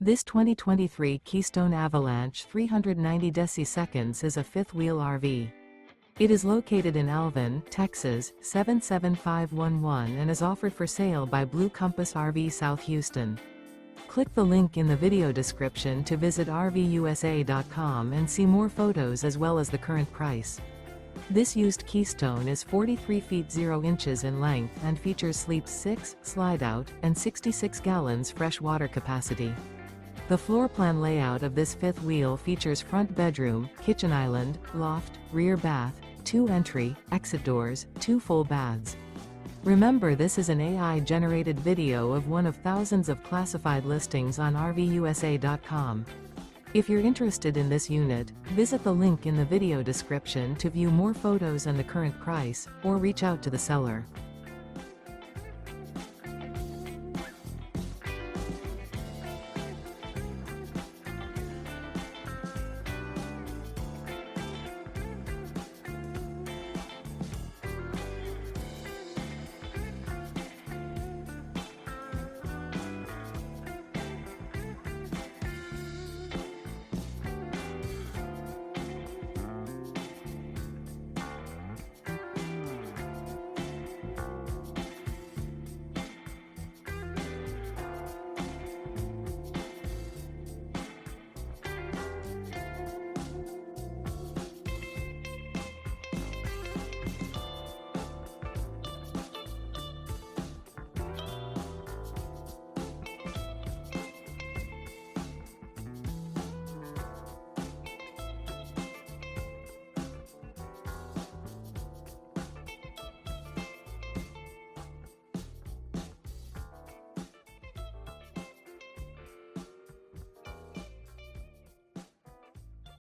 This 2023 Keystone Avalanche 390 deci is a fifth-wheel RV. It is located in Alvin, Texas, 77511 and is offered for sale by Blue Compass RV South Houston. Click the link in the video description to visit RVUSA.com and see more photos as well as the current price. This used Keystone is 43 feet 0 inches in length and features sleep 6, slide-out, and 66 gallons fresh water capacity. The floor plan layout of this fifth wheel features front bedroom, kitchen island, loft, rear bath, 2 entry, exit doors, 2 full baths. Remember, this is an AI-generated video of one of thousands of classified listings on RVUSA.com. If you're interested in this unit, visit the link in the video description to view more photos and the current price, or reach out to the seller.